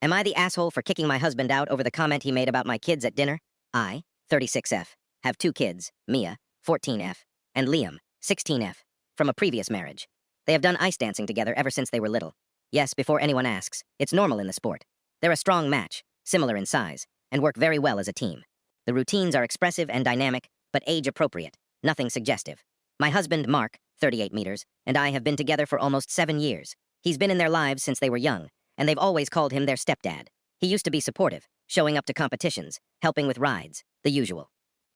Am I the asshole for kicking my husband out over the comment he made about my kids at dinner? I, 36F, have two kids, Mia, 14F, and Liam, 16F, from a previous marriage. They have done ice dancing together ever since they were little. Yes, before anyone asks, it's normal in the sport. They're a strong match, similar in size, and work very well as a team. The routines are expressive and dynamic, but age-appropriate, nothing suggestive. My husband, Mark, 38 meters, and I have been together for almost 7 years. He's been in their lives since they were young, and they've always called him their stepdad. He used to be supportive, showing up to competitions, helping with rides, the usual.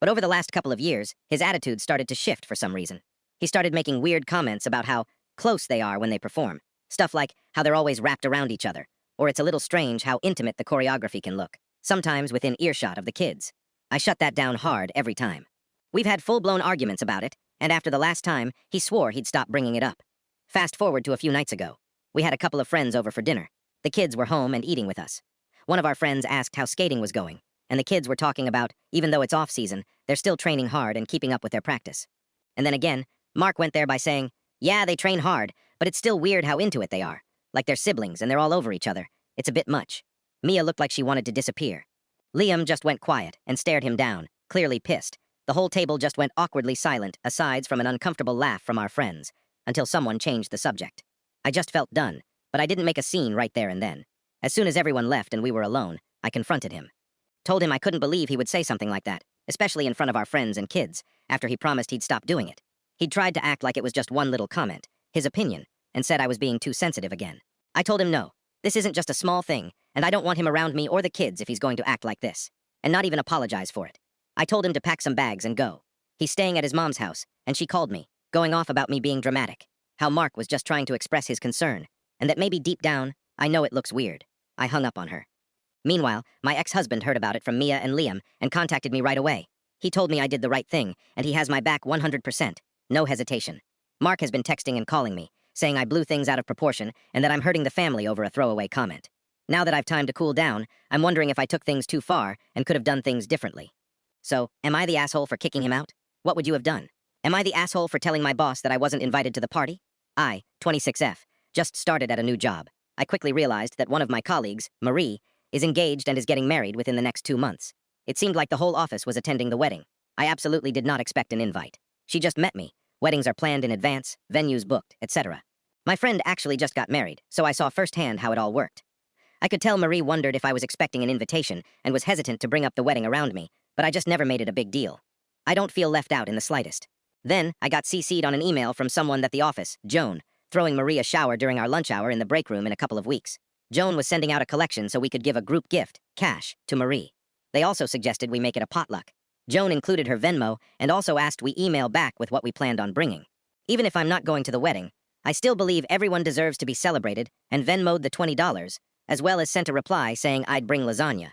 But over the last couple of years, his attitude started to shift for some reason. He started making weird comments about how close they are when they perform. Stuff like how they're always wrapped around each other, or it's a little strange how intimate the choreography can look, sometimes within earshot of the kids. I shut that down hard every time. We've had full-blown arguments about it, and after the last time, he swore he'd stop bringing it up. Fast forward to a few nights ago. We had a couple of friends over for dinner. The kids were home and eating with us. One of our friends asked how skating was going, and the kids were talking about, even though it's off-season, they're still training hard and keeping up with their practice. And then again, Mark went there by saying, yeah, they train hard, but it's still weird how into it they are. Like they're siblings and they're all over each other. It's a bit much. Mia looked like she wanted to disappear. Liam just went quiet and stared him down, clearly pissed. The whole table just went awkwardly silent, aside from an uncomfortable laugh from our friends, until someone changed the subject. I just felt done, but I didn't make a scene right there and then. As soon as everyone left and we were alone, I confronted him. Told him I couldn't believe he would say something like that, especially in front of our friends and kids, after he promised he'd stop doing it. He'd tried to act like it was just one little comment, his opinion, and said I was being too sensitive again. I told him no, this isn't just a small thing, and I don't want him around me or the kids if he's going to act like this, and not even apologize for it. I told him to pack some bags and go. He's staying at his mom's house, and she called me, going off about me being dramatic, how Mark was just trying to express his concern, and that maybe deep down, I know it looks weird. I hung up on her. Meanwhile, my ex-husband heard about it from Mia and Liam and contacted me right away. He told me I did the right thing, and he has my back 100%. No hesitation. Mark has been texting and calling me, saying I blew things out of proportion and that I'm hurting the family over a throwaway comment. Now that I've time to cool down, I'm wondering if I took things too far and could have done things differently. So, am I the asshole for kicking him out? What would you have done? Am I the asshole for telling my boss that I wasn't invited to the party? I, 26F, just started at a new job. I quickly realized that one of my colleagues, Marie, is engaged and is getting married within the next 2 months. It seemed like the whole office was attending the wedding. I absolutely did not expect an invite. She just met me. Weddings are planned in advance, venues booked, etc. My friend actually just got married, so I saw firsthand how it all worked. I could tell Marie wondered if I was expecting an invitation and was hesitant to bring up the wedding around me, but I just never made it a big deal. I don't feel left out in the slightest. Then, I got CC'd on an email from someone at the office, Joan, throwing Marie a shower during our lunch hour in the break room in a couple of weeks. Joan was sending out a collection so we could give a group gift, cash, to Marie. They also suggested we make it a potluck. Joan included her Venmo and also asked we email back with what we planned on bringing. Even if I'm not going to the wedding, I still believe everyone deserves to be celebrated and Venmo'd the $20, as well as sent a reply saying I'd bring lasagna.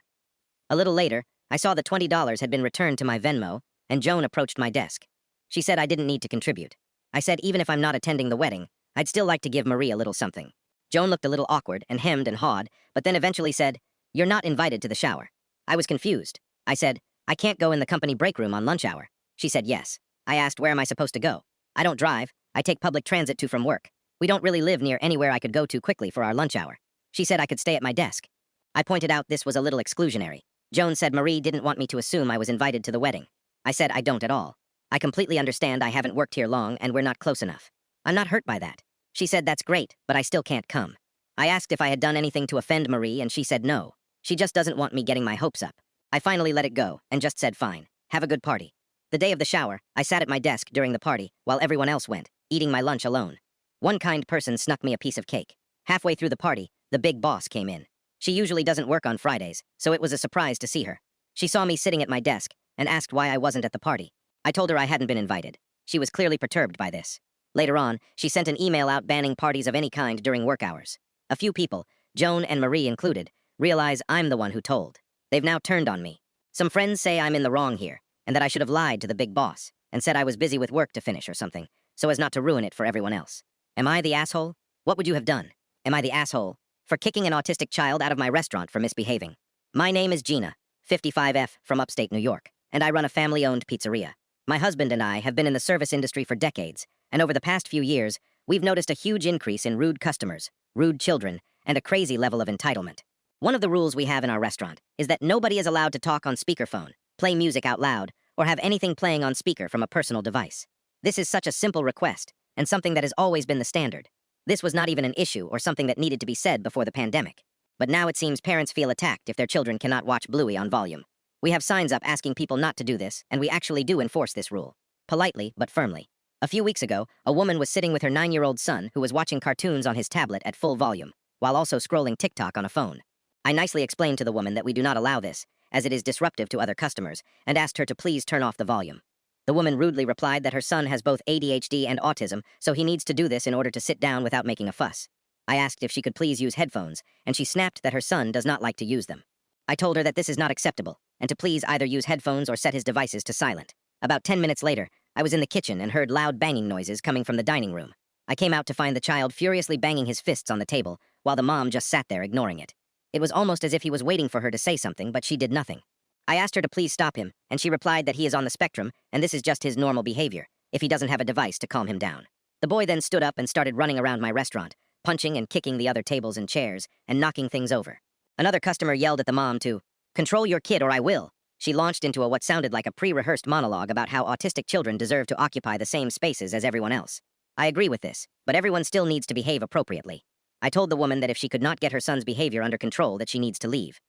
A little later, I saw the $20 had been returned to my Venmo, and Joan approached my desk. She said I didn't need to contribute. I said even if I'm not attending the wedding, I'd still like to give Marie a little something. Joan looked a little awkward and hemmed and hawed, but then eventually said, "You're not invited to the shower." I was confused. I said, "I can't go in the company break room on lunch hour." She said yes. I asked, where am I supposed to go? I don't drive. I take public transit to from work. We don't really live near anywhere I could go to quickly for our lunch hour. She said I could stay at my desk. I pointed out this was a little exclusionary. Joan said Marie didn't want me to assume I was invited to the wedding. I said I don't at all. I completely understand I haven't worked here long and we're not close enough. I'm not hurt by that. She said that's great, but I still can't come. I asked if I had done anything to offend Marie and she said no. She just doesn't want me getting my hopes up. I finally let it go and just said fine. Have a good party. The day of the shower, I sat at my desk during the party while everyone else went, eating my lunch alone. One kind person snuck me a piece of cake. Halfway through the party, the big boss came in. She usually doesn't work on Fridays, so it was a surprise to see her. She saw me sitting at my desk and asked why I wasn't at the party. I told her I hadn't been invited. She was clearly perturbed by this. Later on, she sent an email out banning parties of any kind during work hours. A few people, Joan and Marie included, realize I'm the one who told. They've now turned on me. Some friends say I'm in the wrong here, and that I should have lied to the big boss, and said I was busy with work to finish or something, so as not to ruin it for everyone else. Am I the asshole? What would you have done? Am I the asshole for kicking an autistic child out of my restaurant for misbehaving? My name is Gina, 55F, from upstate New York, and I run a family-owned pizzeria. My husband and I have been in the service industry for decades, and over the past few years, we've noticed a huge increase in rude customers, rude children, and a crazy level of entitlement. One of the rules we have in our restaurant is that nobody is allowed to talk on speakerphone, play music out loud, or have anything playing on speaker from a personal device. This is such a simple request, and something that has always been the standard. This was not even an issue or something that needed to be said before the pandemic. But now it seems parents feel attacked if their children cannot watch Bluey on volume. We have signs up asking people not to do this, and we actually do enforce this rule. Politely, but firmly. A few weeks ago, a woman was sitting with her 9-year-old son who was watching cartoons on his tablet at full volume, while also scrolling TikTok on a phone. I nicely explained to the woman that we do not allow this, as it is disruptive to other customers, and asked her to please turn off the volume. The woman rudely replied that her son has both ADHD and autism, so he needs to do this in order to sit down without making a fuss. I asked if she could please use headphones, and she snapped that her son does not like to use them. I told her that this is not acceptable, and to please either use headphones or set his devices to silent. About 10 minutes later, I was in the kitchen and heard loud banging noises coming from the dining room. I came out to find the child furiously banging his fists on the table, while the mom just sat there ignoring it. It was almost as if he was waiting for her to say something, but she did nothing. I asked her to please stop him, and she replied that he is on the spectrum, and this is just his normal behavior, if he doesn't have a device to calm him down. The boy then stood up and started running around my restaurant, punching and kicking the other tables and chairs, and knocking things over. Another customer yelled at the mom to, "Control your kid or I will." She launched into what sounded like a pre-rehearsed monologue about how autistic children deserve to occupy the same spaces as everyone else. I agree with this, but everyone still needs to behave appropriately. I told the woman that if she could not get her son's behavior under control, that she needs to leave.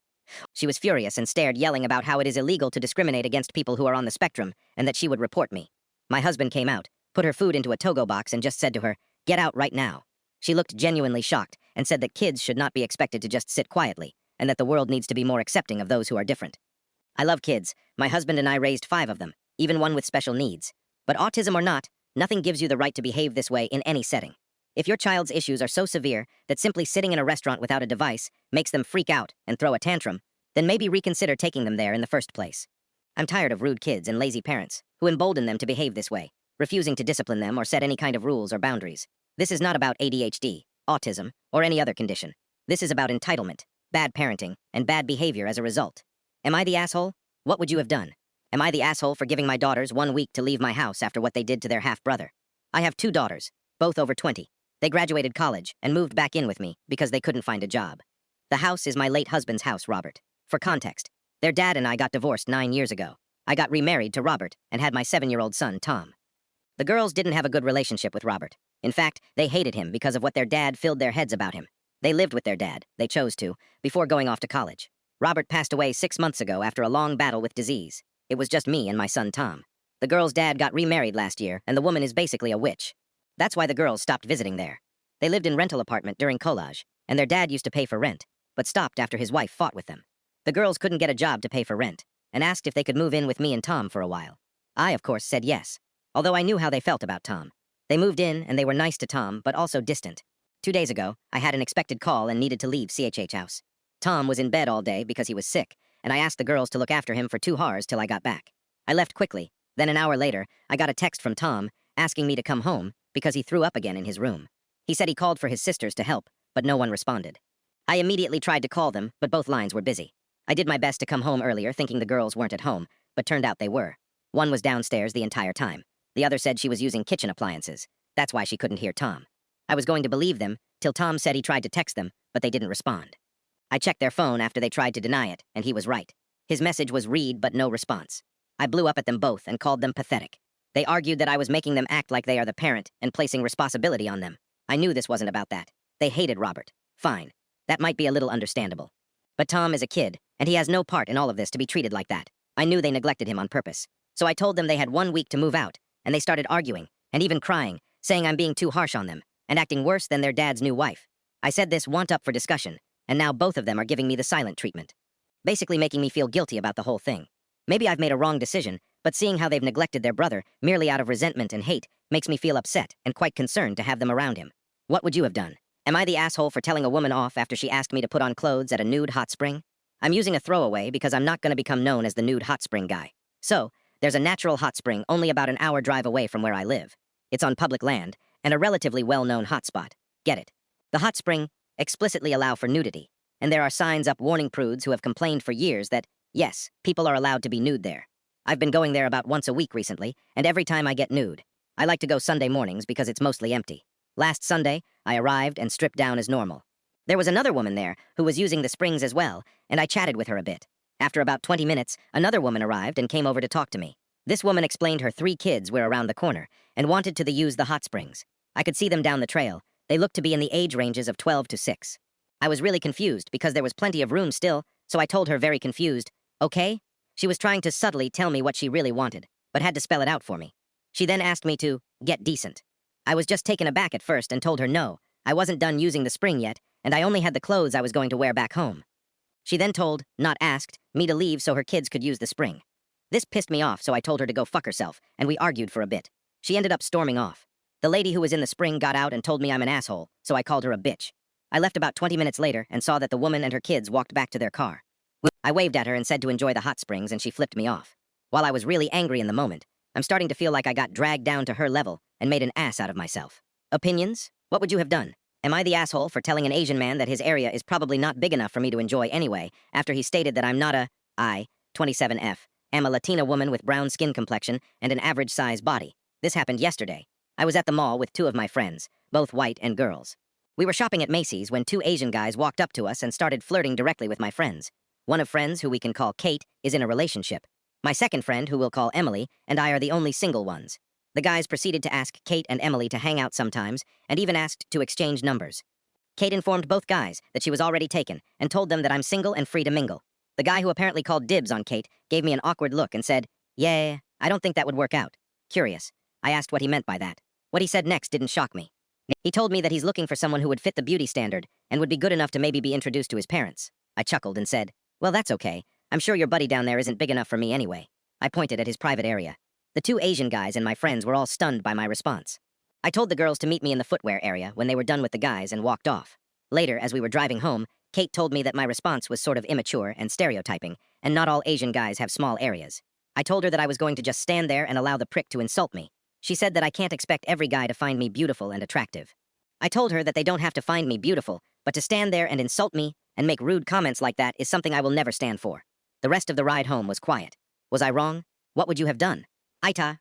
She was furious and stared, yelling about how it is illegal to discriminate against people who are on the spectrum, and that she would report me. My husband came out, put her food into a Togo box, and just said to her, "Get out right now." She looked genuinely shocked and said that kids should not be expected to just sit quietly, and that the world needs to be more accepting of those who are different. I love kids. My husband and I raised 5 of them, even one with special needs. But autism or not, nothing gives you the right to behave this way in any setting. If your child's issues are so severe that simply sitting in a restaurant without a device makes them freak out and throw a tantrum, then maybe reconsider taking them there in the first place. I'm tired of rude kids and lazy parents who embolden them to behave this way, refusing to discipline them or set any kind of rules or boundaries. This is not about ADHD, autism, or any other condition. This is about entitlement, bad parenting, and bad behavior as a result. Am I the asshole? What would you have done? Am I the asshole for giving my daughters 1 week to leave my house after what they did to their half-brother? I have 2 daughters, both over 20. They graduated college and moved back in with me because they couldn't find a job. The house is my late husband's house, Robert. For context, their dad and I got divorced 9 years ago. I got remarried to Robert and had my 7-year-old son, Tom. The girls didn't have a good relationship with Robert. In fact, they hated him because of what their dad filled their heads about him. They lived with their dad, they chose to, before going off to college. Robert passed away 6 months ago after a long battle with disease. It was just me and my son, Tom. The girl's dad got remarried last year, and the woman is basically a witch. That's why the girls stopped visiting there. They lived in rental apartment during collage, and their dad used to pay for rent, but stopped after his wife fought with them. The girls couldn't get a job to pay for rent, and asked if they could move in with me and Tom for a while. I, of course, said yes, although I knew how they felt about Tom. They moved in, and they were nice to Tom, but also distant. 2 days ago, I had an expected call and needed to leave CHH house. Tom was in bed all day because he was sick, and I asked the girls to look after him for 2 hours till I got back. I left quickly. Then an hour later, I got a text from Tom asking me to come home because he threw up again in his room. He said he called for his sisters to help, but no one responded. I immediately tried to call them, but both lines were busy. I did my best to come home earlier thinking the girls weren't at home, but turned out they were. One was downstairs the entire time. The other said she was using kitchen appliances. That's why she couldn't hear Tom. I was going to believe them, till Tom said he tried to text them, but they didn't respond. I checked their phone after they tried to deny it, and he was right. His message was read but no response. I blew up at them both and called them pathetic. They argued that I was making them act like they are the parent and placing responsibility on them. I knew this wasn't about that. They hated Robert. Fine. That might be a little understandable. But Tom is a kid, and he has no part in all of this to be treated like that. I knew they neglected him on purpose. So I told them they had 1 week to move out, and they started arguing, and even crying, saying I'm being too harsh on them, and acting worse than their dad's new wife. I said this want up for discussion, and now both of them are giving me the silent treatment. Basically making me feel guilty about the whole thing. Maybe I've made a wrong decision, but seeing how they've neglected their brother, merely out of resentment and hate, makes me feel upset and quite concerned to have them around him. What would you have done? Am I the asshole for telling a woman off after she asked me to put on clothes at a nude hot spring? I'm using a throwaway because I'm not going to become known as the nude hot spring guy. So, there's a natural hot spring only about an hour drive away from where I live. It's on public land, and a relatively well-known hotspot. Get it? The hot spring explicitly allow for nudity, and there are signs up warning prudes who have complained for years that, yes, people are allowed to be nude there. I've been going there about once a week recently, and every time I get nude. I like to go Sunday mornings because it's mostly empty. Last Sunday, I arrived and stripped down as normal. There was another woman there who was using the springs as well, and I chatted with her a bit. After about 20 minutes, another woman arrived and came over to talk to me. This woman explained her 3 kids were around the corner and wanted to use the hot springs. I could see them down the trail. They looked to be in the age ranges of 12 to 6. I was really confused because there was plenty of room still, so I told her very confused, okay? She was trying to subtly tell me what she really wanted, but had to spell it out for me. She then asked me to get decent. I was just taken aback at first and told her no, I wasn't done using the spring yet, and I only had the clothes I was going to wear back home. She then told, not asked, me to leave so her kids could use the spring. This pissed me off, so I told her to go fuck herself, and we argued for a bit. She ended up storming off. The lady who was in the spring got out and told me I'm an asshole, so I called her a bitch. I left about 20 minutes later and saw that the woman and her kids walked back to their car. I waved at her and said to enjoy the hot springs, and she flipped me off. While I was really angry in the moment, I'm starting to feel like I got dragged down to her level and made an ass out of myself. Opinions? What would you have done? Am I the asshole for telling an Asian man that his area is probably not big enough for me to enjoy anyway, after he stated that I'm not I, 27F, am a Latina woman with brown skin complexion and an average-size body? This happened yesterday. I was at the mall with 2 of my friends, both white and girls. We were shopping at Macy's when 2 Asian guys walked up to us and started flirting directly with my friends. One of friends, who we can call Kate, is in a relationship. My second friend, who we'll call Emily, and I are the only single ones. The guys proceeded to ask Kate and Emily to hang out sometimes, and even asked to exchange numbers. Kate informed both guys that she was already taken, and told them that I'm single and free to mingle. The guy who apparently called dibs on Kate gave me an awkward look and said, "Yeah, I don't think that would work out." Curious. I asked what he meant by that. What he said next didn't shock me. He told me that he's looking for someone who would fit the beauty standard, and would be good enough to maybe be introduced to his parents. I chuckled and said, "Well, that's okay. I'm sure your buddy down there isn't big enough for me anyway." I pointed at his private area. The 2 Asian guys and my friends were all stunned by my response. I told the girls to meet me in the footwear area when they were done with the guys and walked off. Later, as we were driving home, Kate told me that my response was sort of immature and stereotyping, and not all Asian guys have small areas. I told her that I was going to just stand there and allow the prick to insult me. She said that I can't expect every guy to find me beautiful and attractive. I told her that they don't have to find me beautiful, but to stand there and insult me and make rude comments like that is something I will never stand for. The rest of the ride home was quiet. Was I wrong? What would you have done? Aita,